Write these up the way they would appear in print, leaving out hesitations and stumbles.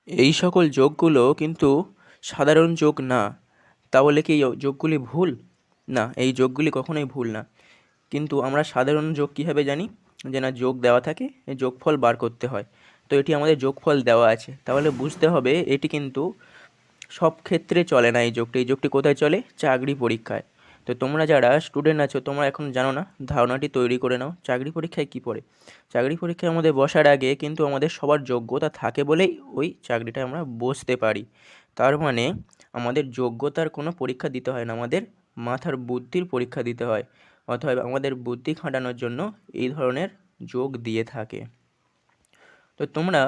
এই সকল যোগগুলো কিন্তু সাধারণ যোগ না। তাহলে কি এই যোগগুলি ভুল? না, এই যোগগুলি কখনোই ভুল না। কিন্তু আমরা সাধারণ যোগ কীভাবে জানি? যে না, যোগ দেওয়া থাকে, এই যোগফল বার করতে হয়। তো এটি আমাদের যোগফল দেওয়া আছে, তাহলে বুঝতে হবে এটি কিন্তু সব ক্ষেত্রে চলে না। এই যোগটি কোথায় চলে? চাকরি পরীক্ষায়। তো তোমরা যারা স্টুডেন্ট আছো, তোমরা এখন জানো না, ধারণাটি তৈরি করে নাও চাকরি পরীক্ষায় কী পড়ে। চাকরি পরীক্ষায় আমাদের বসার আগে কিন্তু আমাদের সবার যোগ্যতা থাকে বলেই ওই চাকরিটায় আমরা বসতে পারি। তার মানে আমাদের যোগ্যতার কোনো পরীক্ষা দিতে হয় না, আমাদের মাথার বুদ্ধির পরীক্ষা দিতে হয়। অতএব আমাদের বুদ্ধি খাটানোর জন্য এই ধরনের যোগ দিয়ে থাকে। তো তোমরা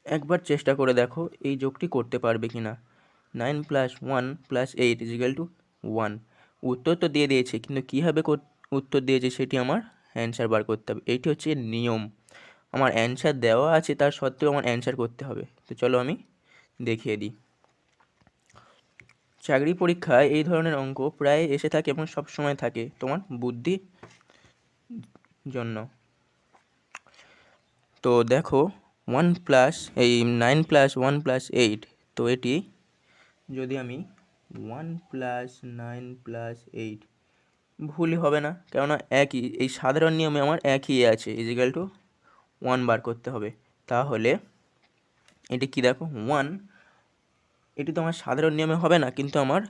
একবার চেষ্টা করে দেখো এই যোগটি করতে পারবে কি না। 9 + 1 + 8 = 1। উত্তর তো দিয়ে দিয়েছে, কিন্তু কীভাবে উত্তর দিয়েছে সেটি আমার অ্যান্সার বার করতে হবে। এইটি হচ্ছে নিয়ম। আমার অ্যান্সার দেওয়া আছে, তার সত্ত্বেও আমার অ্যান্সার করতে হবে। তো চলো আমি দেখিয়ে দিই। চাকরি পরীক্ষায় এই ধরনের অঙ্ক প্রায় এসে থাকে এবং সব সময় থাকে তোমার বুদ্ধির জন্য। তো দেখো 9 + 1 + 8, তো এটি যদি আমি 1 + 9 + 8, ভুলই হবে না, কেননা একই, এই সাধারণ নিয়মে আমার একই আছে, = 1 বার করতে হবে। তাহলে এটি কি দেখো 1, এটি তো আমার সাধারণ নিয়মে হবে না, কিন্তু আমার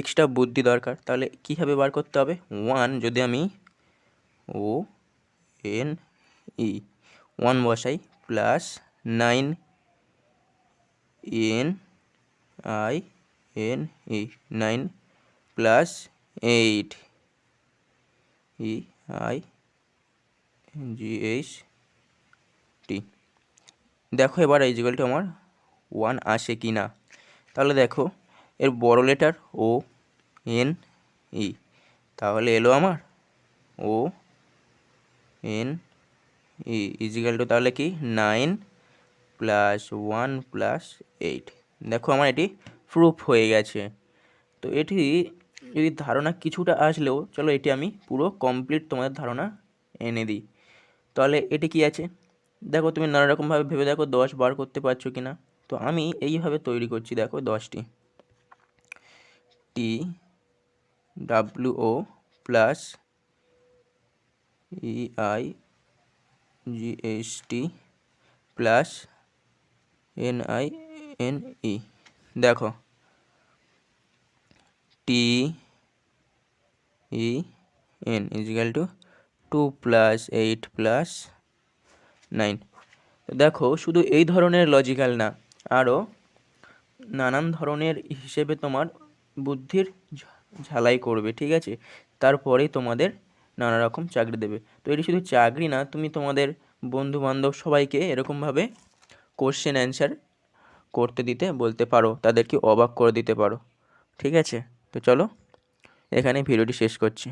এক্সট্রা বুদ্ধি দরকার। তাহলে কীভাবে বার করতে হবে? 1 যদি আমি ONE 1 বসাই, প্লাস 9 NINE 9 প্লাস 8 EIGHT। দেখো এবার = আমার 1 আসে কি না। তাহলে দেখো এর বড় লেটার ONE, তাহলে এলো আমার ONE তাহলে কি 9 + 1 + 8। দেখো আমার এটি প্রুফ হয়ে গেছে। তো এটি যদি ধারণা কিছুটা আসলেও, চলো এটি আমি পুরো কমপ্লিট তোমাদের ধারণা এনে দিই। তাহলে এটি কি আছে দেখো, তুমি নানা রকমভাবে ভেবে দেখো 10 বার করতে পারছো কি না। তো আমি এইভাবে তৈরি করছি, দেখো 10টি TWO plus EIGHT plus NINE। দেখো TEN = 2 + 8 + 9। দেখো শুধু এই ধরনের লজিক্যাল না, আরও নানান ধরনের হিসেবে তোমার বুদ্ধির ঝালাই করবে, ঠিক আছে? তারপরেই তোমাদের নানা রকম চাকরি দেবে। তো এটি শুধু চাকরি না, তুমি তোমাদের বন্ধুবান্ধব সবাইকে এরকমভাবে কোশ্চেন অ্যান্সার করতে দিতে বলতে পারো, তাদেরকে অবাক করে দিতে পারো, ঠিক আছে? তো চলো এখানে ভিডিওটি শেষ করছি।